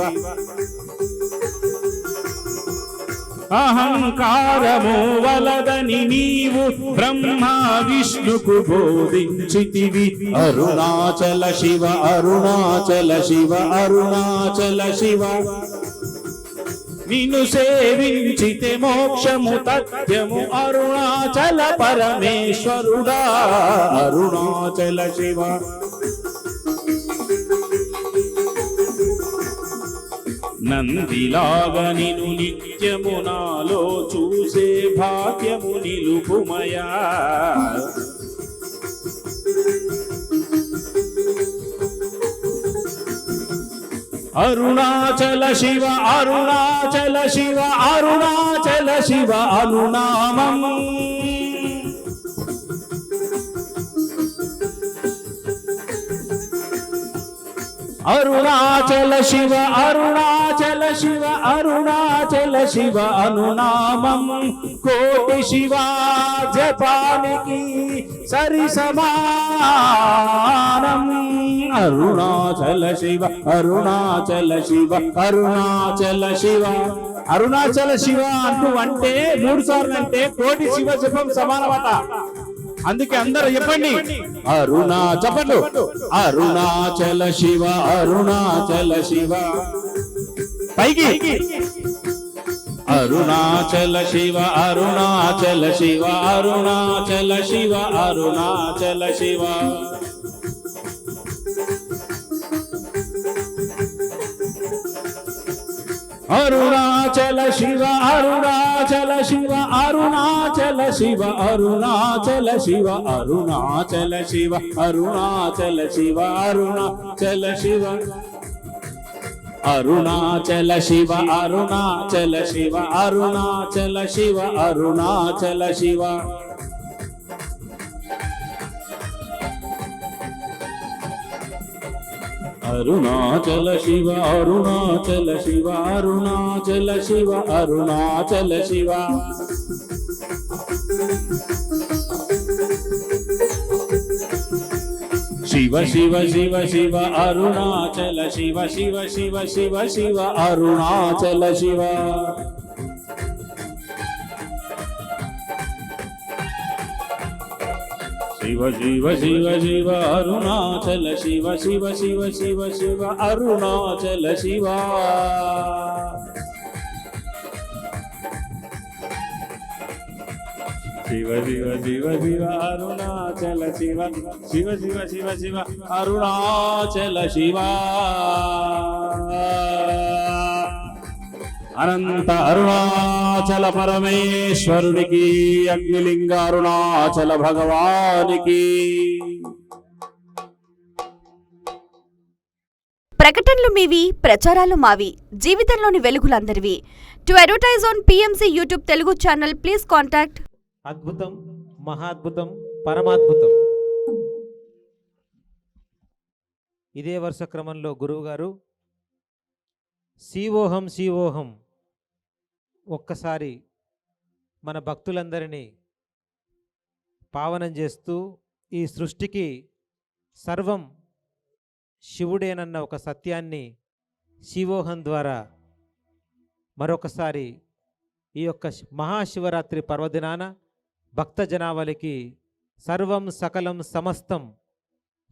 అహంకారము వలదని నీవు బ్రహ్మ విష్ణుకు బోధించితివి అరుణాచల శివ అరుణాచల శివ అరుణాచల శివ నిన్ను సేవించితే మోక్షము తథ్యము అరుణాచల పరమేశ్వరుడా అరుణాచల శివ నందిలాగా నిన్ను నిత్యము నాలో చూసే భాగ్యము నిలుపుమయా అరుణాచల శివ అరుణాచల శివ అరుణాచల శివ అనునామం అరుణాచల శివ అరుణాచల శివ అరుణాచల శివ అనునామం కోటి శివ జపానికి సరి సమానం అరుణాచల శివ అరుణాచల శివ అరుణాచల శివ అరుణాచల శివ అంటే 3 సార్లు అంటే కోటి శివ జపం సమానమట. అందుకే అందరూ చెప్పండి చెప్పండి అరుణాచల శివ అరుణాచల శివ పైకి అరుణాచల శివ అరుణాచల శివ అరుణాచల శివ అరుణాచల శివ అరుణాచల శివ అరుణాచల శివ అరుణాచల శివ అరుణాచల శివ అరుణాచల శివ అరుణాచల శివ అరుణాచల శివ అరుణాచల శివ అరుణాచల శివ అరుణాచల శివ అరుణాచల శివ అరుణాచల శివ అరుణాచల శివ అరుణాచల శివ అరుణాచల శివ శివ శివ శివ శివ అరుణాచల శివ శివ శివ శివ శివ అరుణాచల శివ శివ శివ శివ శివ అరుణాచల శివ శివ శివ శివ శివ అరుణాచల శివ శివ శివ శివ శివ అరుణాచల శివ శివ శివ శివ శివ అరుణాచల శివ అనంత అరుణాచల పరమేశ్వరునికి అగ్నిలింగ అరుణాచల భగవానికి. ప్రకటనలు మీవి, ప్రచారాలు మావి, జీవితంలోని వెలుగులందరివి. To advertise on PMC YouTube Telugu channel please contact. అద్భుతం, మహాద్భుతం, పరమాద్భుతం. ఇదే వరుస క్రమంలో గురువుగారు శివోహం శివోహం ఒక్కసారి మన భక్తులందరినీ పావనం చేస్తూ ఈ సృష్టికి సర్వం శివుడేనన్న ఒక సత్యాన్ని శివోహం ద్వారా మరొకసారి ఈ యొక్క మహాశివరాత్రి పర్వదినాన భక్త జనావళికి సర్వం సకలం సమస్తం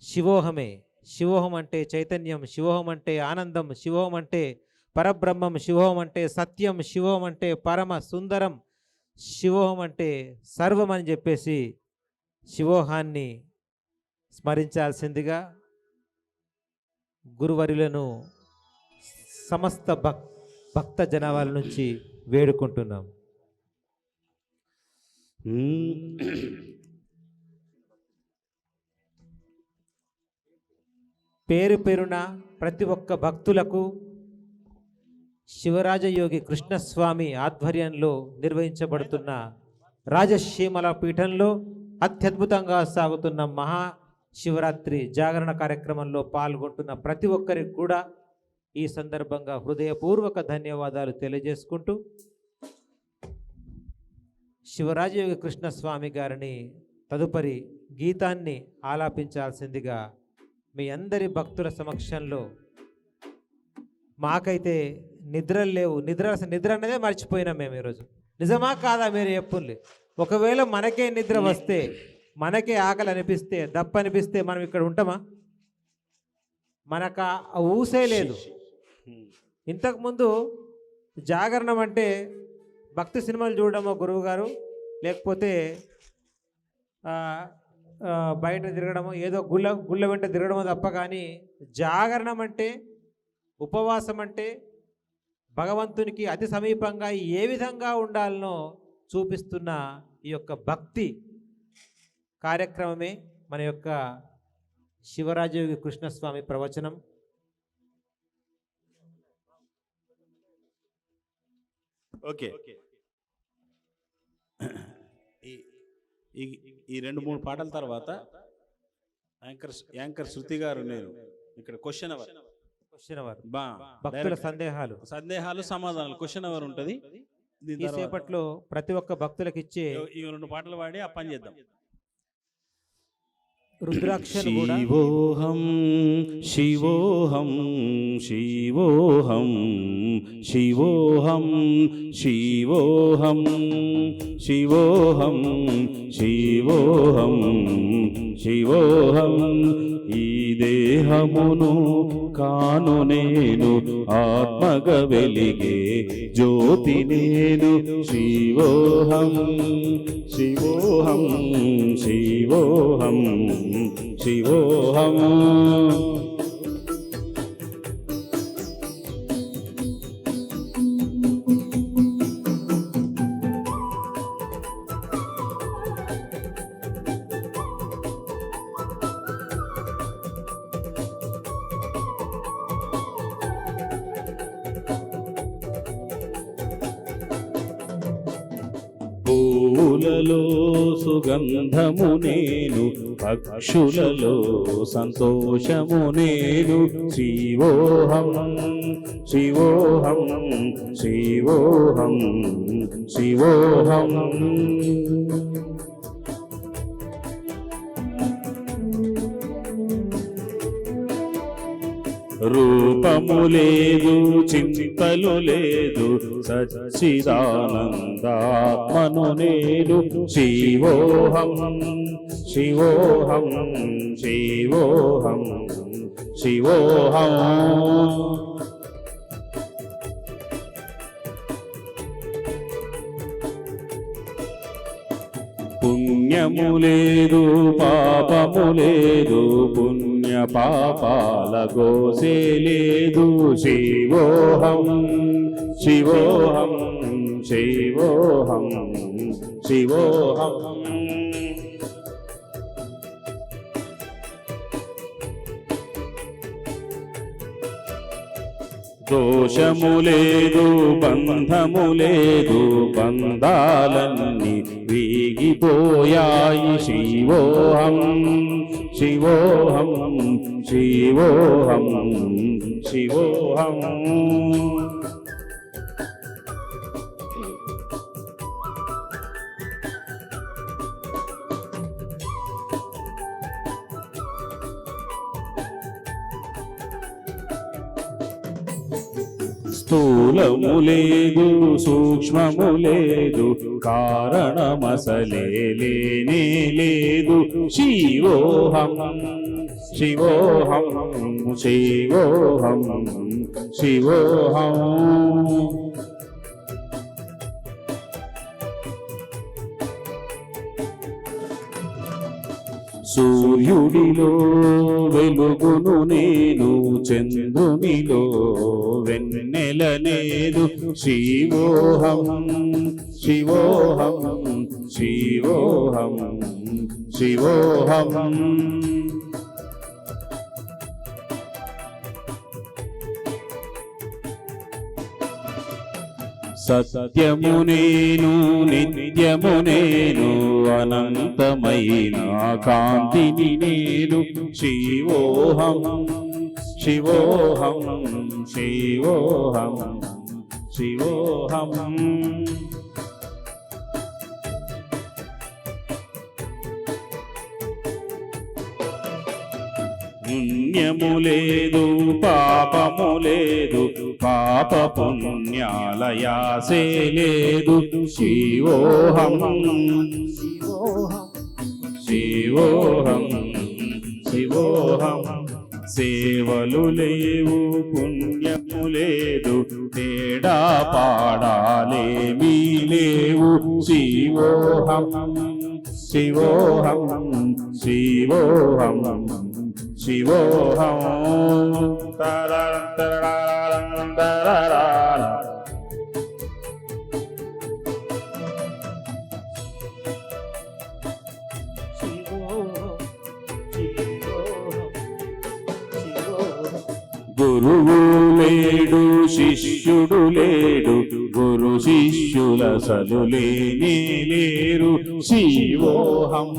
శివోహమే. శివోహం అంటే చైతన్యం, శివోహం అంటే ఆనందం, శివోహం అంటే పరబ్రహ్మం, శివోహం అంటే సత్యం, శివోహం అంటే పరమ సుందరం, శివోహం అంటే సర్వం అని చెప్పేసి శివోహాన్ని స్మరించాల్సిందిగా గురువర్యులను సమస్త భక్త జనాభాల నుంచి వేడుకుంటున్నాం. పేరు పేరున ప్రతి ఒక్క భక్తులకు శివరాజయోగి కృష్ణస్వామి ఆధ్వర్యంలో నిర్వహించబడుతున్న రాజశ్యామల పీఠంలో అత్యద్భుతంగా సాగుతున్న మహాశివరాత్రి జాగరణ కార్యక్రమంలో పాల్గొంటున్న ప్రతి ఒక్కరికి కూడా ఈ సందర్భంగా హృదయపూర్వక ధన్యవాదాలు తెలియజేసుకుంటూ శివరాజయోగి కృష్ణస్వామి గారిని తదుపరి గీతాన్ని ఆలాపించాల్సిందిగా మీ అందరి భక్తుల సమక్షంలో. మాకైతే నిద్రలు లేవు, నిద్ర అనేదే మర్చిపోయినాం మేము ఈరోజు. నిజమా కాదా మీరు చెప్పుండి. ఒకవేళ మనకే నిద్ర వస్తే, మనకే ఆకలి అనిపిస్తే, దప్ప అనిపిస్తే మనం ఇక్కడ ఉంటామా? మనకు ఆ ఊసే లేదు. ఇంతకుముందు జాగరణం అంటే భక్తి సినిమాలు చూడడమో గురువు గారు, లేకపోతే బయట తిరగడమో, ఏదో గుళ్ళ వెంట తిరగడమో తప్ప, కానీ జాగరణం అంటే, ఉపవాసం అంటే భగవంతునికి అతి సమీపంగా ఏ విధంగా ఉండాలనో చూపిస్తున్న ఈ యొక్క భక్తి కార్యక్రమమే మన యొక్క శివరాజయోగి కృష్ణస్వామి ప్రవచనం. ఓకే, ఈ 2-3 పాటల తర్వాత యాంకర్ శృతి గారు నేను ఇక్కడ క్వశ్చన్ అవర్ భక్తుల సందేహాలు సమాధానాలు క్వశ్చన్ అవర్ ఉంటుంది. ఈ సేపట్లో ప్రతి ఒక్క భక్తులకు ఇచ్చే ఈ 2 పాటలు పాడి ఆ పని చేద్దాం. రుద్రాక్షను కూడా శివోహం శివోహం శివోహం శివోహం శివోహం శివోహం శివోహం శివోహం ఈ దేహమును కాను నేను ఆత్మగ వెలిగే జ్యోతి నేను శివోహం శివోహం శివోహం శివోహం. పూలలో సుగంధము నేను, పక్షులలో సంతోషము నేను శివోహం శివోహం శివోహం శివోహం. రూపము లేదు చింతలు లేదు సచ్చిదానందాత్మను నేను శివోహం శివోహం శివోహం శివోహం. పుణ్యము లేదు పాపము లేదు పుణ్య పాపాల గోసే లేదు శివోహం శివోహం శివోహం శివోహం. దోషము లేదు బంధము లేదు బంధాలన్నీ వీగిపోయాయి శివోహం శివోహం శివోహం శివోహం. స్థూలము లేదు సూక్ష్మము లేదు కారణమసలే లేనే లేదు శివోహం శివోహం శివోహం శివోహం. సూర్యుడిలో వెలుగును నేను చంద్రునిలో వెన్నెల లేదు శివోహం శివోహం శివోహం శివోహం. సత్యము నేను నిత్యము నేను అనంతమైన కాంతిని నేను శివోహం శివోహం శివోహం శివోహం. పుణ్యము లేదు పాపము లేదు పాప పుణ్యాలయాసే లేదు శివోహం శివోహం శివోహం. సేవలు లేవు పుణ్యము లేదు తేడా పాడాలేమీ లేవు శివోహం శివోహం శివోహం శివోహం. తరరం తరరం తరరం. గురువు లేడు శిష్యుడు లేడు గురు శిష్యుల సలు లేనే లేరు శివోహం.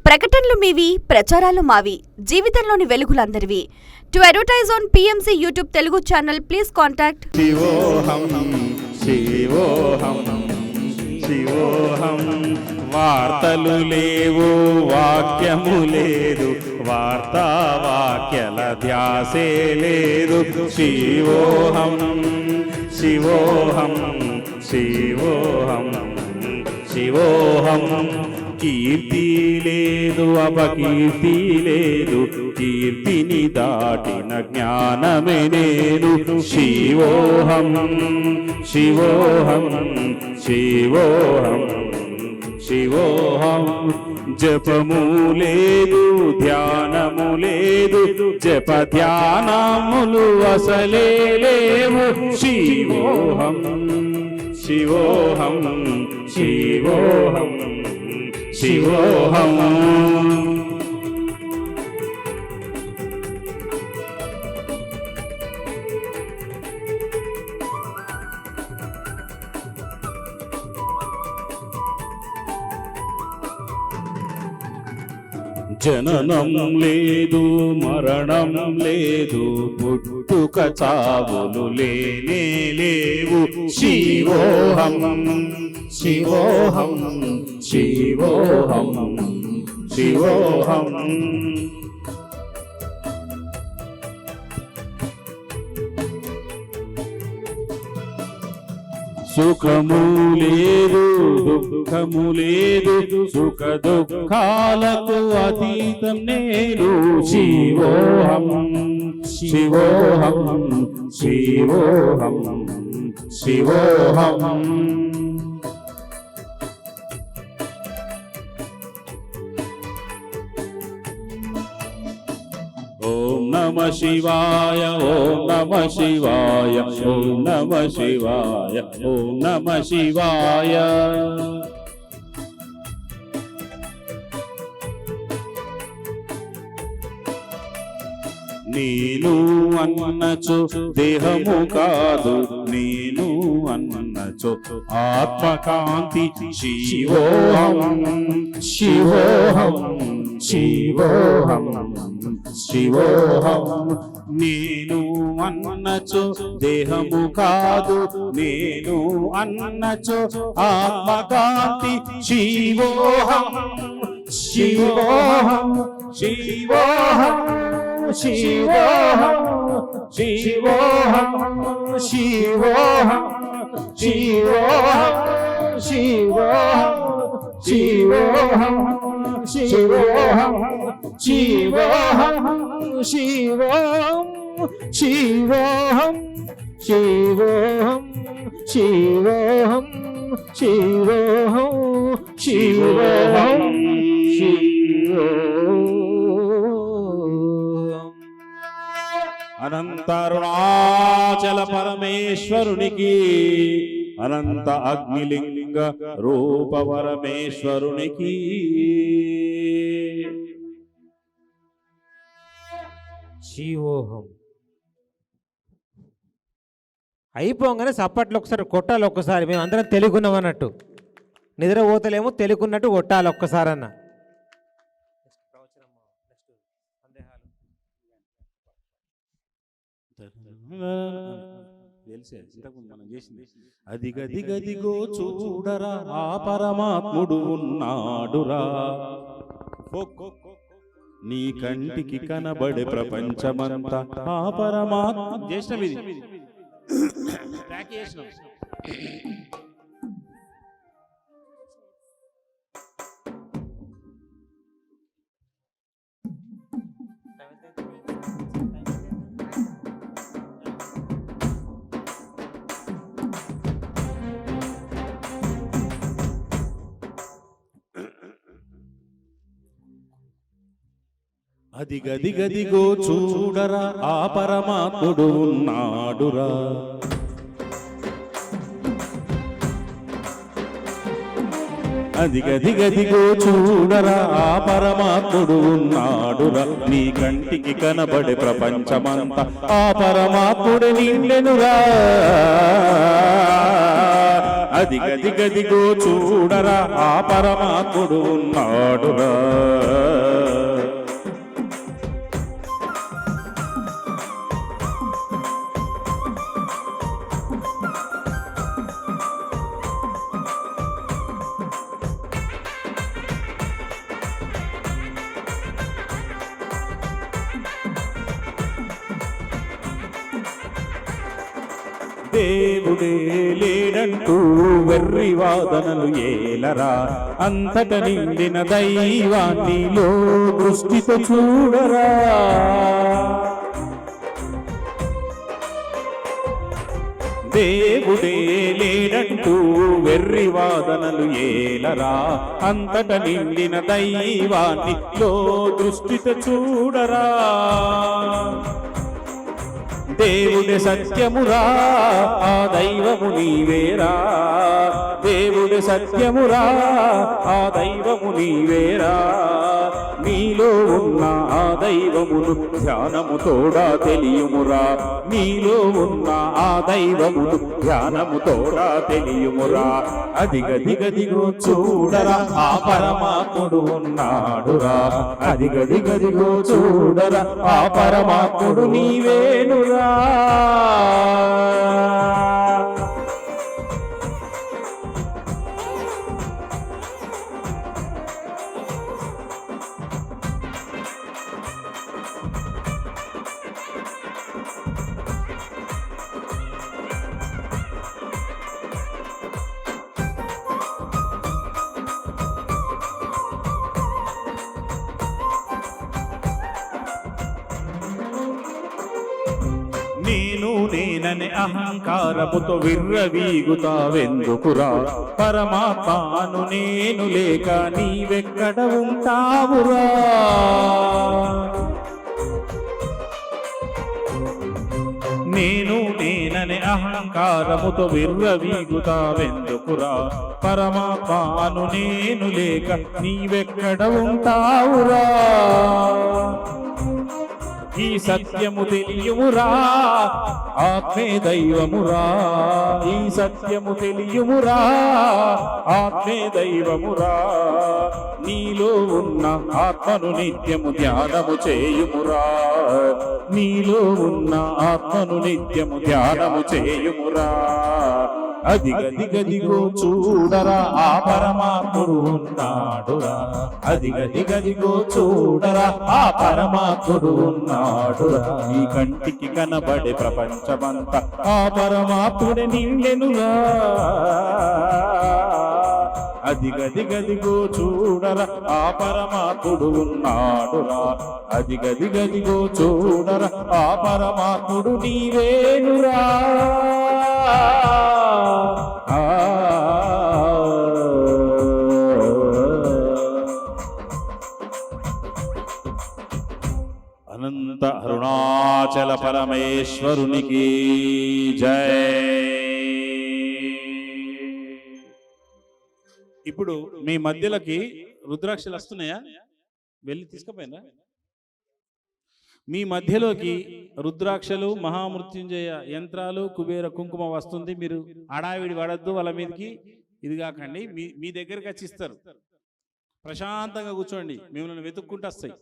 ప్రకటనలు మీవి ప్రచారాలు మావి జీవితంలోని వెలుగులందరివి. To advertise on PMC YouTube Telugu channel please contact శివోహం శివోహం శివోహం. వార్తలు లేవు వాక్యము లేదు వార్తా వాక్యల ధ్యాసే లేదు శివోహం శివోహం శివోహం శివోహం. కీర్తి లేదు అపకీర్తి లేదు కీర్తిని దాటిన జ్ఞానమే నేను శివోహం శివోహం శివోహం శివోహం. జపము లేదు ధ్యానము లేదు జప ధ్యానములు అసలే లేవు శివోహం శివోహం శివోహం శివోహం. జననం లేదు మరణం లేదు పుట్టుక చావులు లేనే లేవు శివోహం శివోహం శివోహం శివోహం. సుఖము లేదు దుఃఖము లేదు సుఖ దుఃఖాలకు అతీతం నేను శివోహం శివోహం శివోహం శివోహం. నమ శివాయ ఓం నమ శివాయ ఓం నమ శివాయ ఓం నమ శివాయ. నేను అన్నచో దేహము కాదు, నేను అన్నచో ఆత్మకాంతి. శివోహం శివోహం శివోహం శివోహం. నేను అన్నచో దేహము కాదు, నేను అన్నచో ఆత్మకాంతి. శివోహం శివోహం శివోహం శివోహం శివోహం శివోహం శివోహం శివోహం శివోహం శివోహం శివోహం శివోహం శివోహం శివోహం శివోహం శివోహం శివోహం అనంత అరుణాచల పరమేశ్వరునికి, అనంత అగ్నిలింగ రూప పరమేశ్వరునికి. శివోహం అయిపోగానే చప్పట్లు ఒకసారి కొట్టాలి. ఒక్కసారి మేము అందరం తెలుగున్నాం అన్నట్టు, నిద్రపోతలేమో తెలుగున్నట్టు కొట్టాలి ఒక్కసారన్న. అదిగదిగదిగో చూడరా ఆ పరమాత్ముడు ఉన్నాడురా, నీ కంటికి కనబడే ప్రపంచమంతా ఆ పరమాత్మ. చేసినవి అదిగదిగదిగో చూడరా ఆ పరమాత్ముడు ఉన్నాడురా, అదిగదిగదిగో చూడరా ఆ పరమాత్ముడు ఉన్నాడురా, నీ కంటికి కనబడే ప్రపంచమంతా ఆ పరమాత్ముడు నిండెనురా. అదిగదిగదిగో చూడరా ఆ పరమాత్ముడు ఉన్నాడురా. దేవుడే లేడంటూ వెర్రి వాదనలు ఏలరా, అంతట నిండిన దైవాన్నిలో దృష్టితో చూడరా. దేవుడే లేడంటూ వెర్రి వాదనలు ఏలరా, అంతట నిండిన దైవాన్నిలో దృష్టితో చూడరా. దేవుడే సత్యమురా ఆ దైవము నీవేరా, దేవుడే సత్యమురా ఆ దైవము నీవేరా. నీలో ఉన్న ఆ దైవమును ధ్యానము తోడా తెలియుమురా, నీలో ఉన్న ఆ దైవమును ధ్యానము తోడా తెలియుమురా. అదిగదిగదిగో చూడరా ఆ పరమాత్ముడు ఉన్నాడురా, అదిగదిగదిగో చూడరా ఆ పరమాత్ముడు నీవేనురా. నేను నేననే అహంకారముతో విర్రవీగుతావెందుకురా, పరమాత్మను నేను లేక నీవెక్కడ ఉంటావురా. నేను నేననే అహంకారముతో విర్రవీగుతావెందుకురా పరమాత్మను నేను లేక నీవెక్కడ ఉంటావురా ఈ సత్యము తెలియుమురా ఆత్మే దైవమురా ఈ సత్యము తెలియుమురా ఆత్మే దైవమురా నీలో ఉన్న ఆత్మను నిత్యము ధ్యానము చేయుమురా నీలో ఉన్న ఆత్మను నిత్యము ధ్యానము చేయుమురా అదిగదిగదిగో చూడరా ఆ పరమాత్ముడు ఉన్నాడురా అదిగదిగదిగో చూడరా ఆ పరమాత్ముడు ఉన్నాడురా ఈ కంటికి కనబడే ప్రపంచమంతా ఆ పరమాత్ముడే నిండెనురా అదిగదిగదిగో చూడరా ఆ పరమాత్ముడు ఉన్నాడురా అదిగదిగదిగో చూడరా ఆ పరమాత్ముడు నీవేనురా అనంత అరుణాచల పరమేశ్వరునికి జై. ఇప్పుడు మీ మధ్యలోకి రుద్రాక్షలు వస్తున్నాయా? వెళ్ళి తీసుకుపోయినా? మీ మధ్యలోకి రుద్రాక్షలు మహామృత్యుంజయ యంత్రాలు కుబేర కుంకుమ వస్తుంది. మీరు అడావిడి పడద్దు, వాళ్ళ మీదకి ఇది కాకండి. మీ దగ్గరికి వచ్చి ఇస్తారు. ప్రశాంతంగా కూర్చోండి, మిమ్మల్ని వెతుక్కుంటూ వస్తాయి.